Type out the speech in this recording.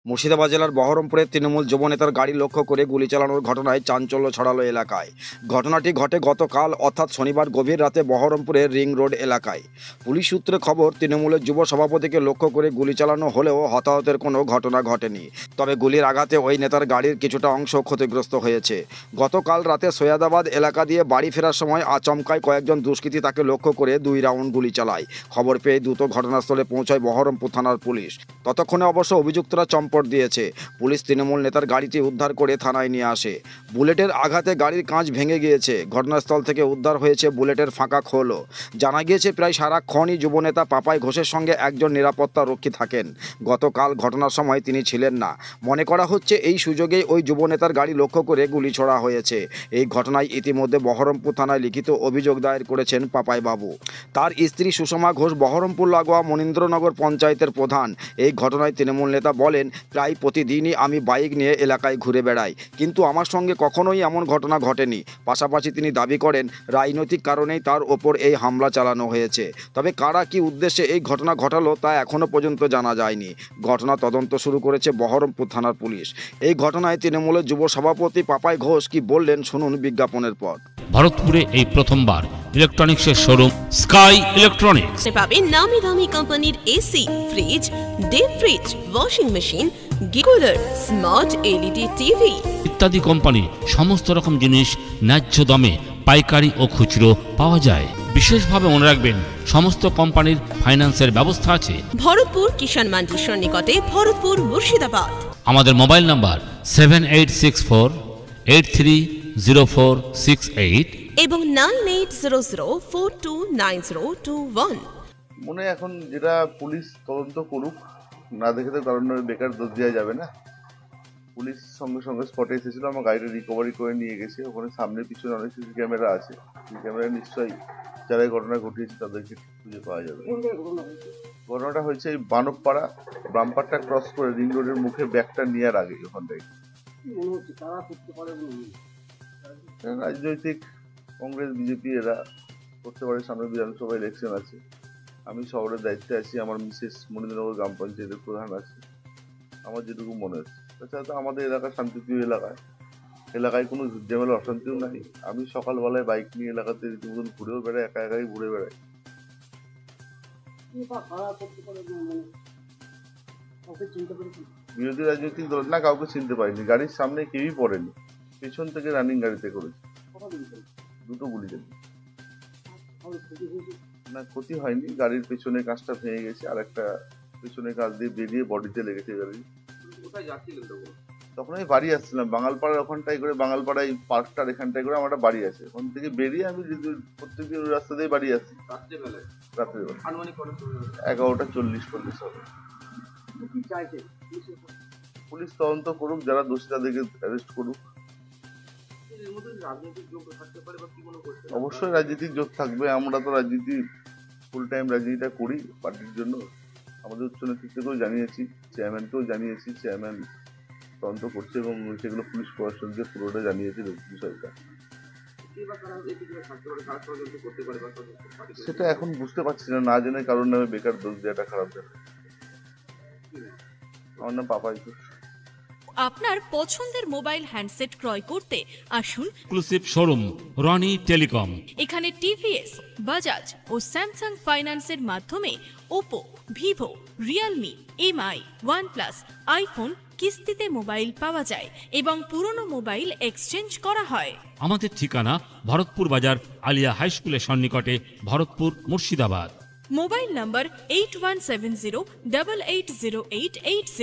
মুর্শিদাবাদ জেলার বহরমপুরে তৃণমূল যুবনেতার গাড়ি লক্ষ্য করে গুলি চালানোর ঘটনায় চাঞ্চল্য ছড়ালো এলাকায়। ঘটনাটি ঘটে গতকাল অর্থাৎ শনিবার গভীর রাতে বহরমপুরের রিং রোড এলাকায়। পুলিশ সূত্রে খবর, তৃণমূলের যুব সভাপতিকে লক্ষ্য করে গুলি চালানো হলেও হতাহতের কোনো ঘটনা ঘটেনি। তবে গুলির আঘাতে ওই নেতার গাড়ির কিছুটা অংশ ক্ষতিগ্রস্ত হয়েছে। গতকাল রাতে সৈয়দাবাদ এলাকা দিয়ে বাড়ি ফেরার সময় আচমকায় কয়েকজন দুষ্কৃতী তাকে লক্ষ্য করে 2 রাউন্ড গুলি চালায়। খবর পেয়ে দ্রুত ঘটনাস্থলে পৌঁছায় বহরমপুর থানার পুলিশ। ততক্ষণে অবশ্য অভিযুক্তরা চম্পট দিয়েছে। পুলিশ তৃণমূল নেতার গাড়িটি উদ্ধার করে থানায় নিয়ে আসে। বুলেটের আঘাতে গাড়ির কাঁচ ভেঙে গিয়েছে। ঘটনাস্থল থেকে উদ্ধার হয়েছে বুলেটের ফাঁকা খোলও। জানা গিয়েছে প্রায় সারাক্ষণই যুবনেতা পাপাই ঘোষের সঙ্গে একজন নিরাপত্তা রক্ষী থাকেন। গতকাল ঘটনার সময় তিনি ছিলেন না। মনে করা হচ্ছে এই সুযোগেই ওই যুবনেতার গাড়ি লক্ষ্য করে গুলি ছোড়া হয়েছে। এই ঘটনায় ইতিমধ্যে বহরমপুর থানায় লিখিত অভিযোগ দায়ের করেছেন পাপাই বাবু। তার স্ত্রী সুষমা ঘোষ বহরমপুর লাগোয়া মনীন্দ্রনগর পঞ্চায়েতের প্রধান। এই ঘটনায় তৃণমূল নেতা বলেন, প্রায় প্রতিদিনই আমি বাইক নিয়ে এলাকায় ঘুরে বেড়াই, কিন্তু আমার সঙ্গে কখনোই এমন ঘটনা ঘটেনি। পাশাপাশি তিনি দাবি করেন রাজনৈতিক কারণেই তার ওপর এই হামলা চালানো হয়েছে। তবে কারা কি উদ্দেশ্যে এই ঘটনা ঘটালো তা এখনও পর্যন্ত জানা যায়নি। ঘটনা তদন্ত শুরু করেছে বহরমপুর থানার পুলিশ। এই ঘটনায় তৃণমূলের যুব সভাপতি পাপাই ঘোষ কি বললেন শুনুন বিজ্ঞাপনের পর। ভারতপুরে এই প্রথমবার ইলেকট্রনিক্সের শোরুম স্কাই ইলেকট্রনিক্স পাবেন নামি দামি কোম্পানির AC, fridge, deep fridge, washing machine, cooler, smart LED TV ইত্যাদি কোম্পানি সমস্ত রকম জিনিস ন্যায্য দামে পাইকারি ও খুচরো পাওয়া যায়। বিশেষভাবে মনে রাখবেন, সমস্ত কোম্পানির ফাইন্যান্সের ব্যবস্থা আছে। ভরতপুর কিষাণ মান্ডির নিকটে, ভরতপুর, মুর্শিদাবাদ। আমাদের মোবাইল নাম্বার 7864830468 এবং 9800429021। মনে এখন যেটা পুলিশ তদন্ত করুক, না দেখে তো কারণ বেকার দোষ দেওয়া যাবে না। পুলিশ সঙ্গে সঙ্গে স্পটে এসেছিল, আমার গাড়িটা রিকভারি করে নিয়ে গেছে। ওখানে সামনে পিছনে অনেক সিসি ক্যামেরা আছে। সিসি ক্যামেরা নিশ্চয়ই যারা এই ঘটনা ঘটিয়েছে তাদেরকে খুঁজে পাওয়া যাবে। ঘটনাটা হয়েছে এই বানকপাড়া বাম্পারটা ক্রস করে রিং রোডের মুখে ব্যাগটা নেওয়ার আগে। ওখানটাই রাজনৈতিক কংগ্রেস বিজেপি এরা করতে পারে। সামনে বিধানসভা ইলেকশন আছে, আমি শহরের দায়িত্বে আছি, আমার মিসেস মনীন্দ্রনগর গ্রাম পঞ্চায়েতের প্রধান আছে। আমার যেটুকু মনে হচ্ছে, তাছাড়া তো আমাদের এলাকা শান্তিপ্রিয় এলাকায় কোনো ঝামেলা অশান্তিও নাই। আমি সকালবেলায় বাইক নিয়ে এলাকাতে রীতিমতন ঘুরেও বেড়াই, একা একাই ঘুরে বেড়াই। বিরোধী রাজনৈতিক দল না, কাউকে চিনতে পারিনি। গাড়ির সামনে কেউই পড়েনি, পেছন থেকে রানিং গাড়িতে করেছে। 2টো গুলি চালিয়ে না, ক্ষতি হয়নি। গাড়ির পেছনে কাঁচটা ভেঙে গেছে, আর একটা পেছনে কাঁচ দিয়ে বেরিয়ে বডিতে লেগেছে গাড়ি। তখন আমি বাড়ি আসছিলাম বাঙালপাড়ার ওখানটাই করে, বাঙালপাড়ায় পার্কটার এখানটায় করে আমার একটা বাড়ি আছে। ওখান থেকে বেরিয়ে আমি প্রত্যেকদিন ওই রাস্তা দিয়ে বাড়ি আসছি। রাত্রেবেলা 11:40-40 হবে। পুলিশ তদন্ত করুক, যারা দোষী তাদেরকে অ্যারেস্ট করুক। অবশ্যই রাজনীতিক যোগ থাকবে। আমরা তো রাজনীতি ফুল টাইম রাজনীতিটা করি পার্টির জন্য। আমাদের উচ্চ নেতৃত্বকেও জানিয়েছি, চেয়ারম্যানকেও জানিয়েছি। চেয়ারম্যান তদন্ত করছে এবং সেগুলো পুলিশ প্রশাসনকে পুরোটা জানিয়েছে বিষয়টা। সেটা এখন বুঝতে পারছি না, না জেনে কারণ নামে বেকার দোষ দেওয়াটা খারাপ দেয়। আমার নাম পাপাই ঘোষ। আপনার পছন্দের মোবাইল হ্যান্ডসেট ক্রয় করতে আসুন এক্সক্লুসিভ শোরুম রনি টেলিকম। এখানে টিভিএস, বাজাজ ও স্যামসাং ফাইন্যান্সের মাধ্যমে Oppo, Vivo, Realme, MI, OnePlus, iPhone কিস্তিতে মোবাইল পাওয়া যায় এবং পুরনো মোবাইল এক্সচেঞ্জ করা হয়। আমাদের ঠিকানা ভরতপুর বাজার আলিয়া হাই স্কুলের সন্নিকটে, ভরতপুর, মুর্শিদাবাদ। মোবাইল নম্বর 8170880880।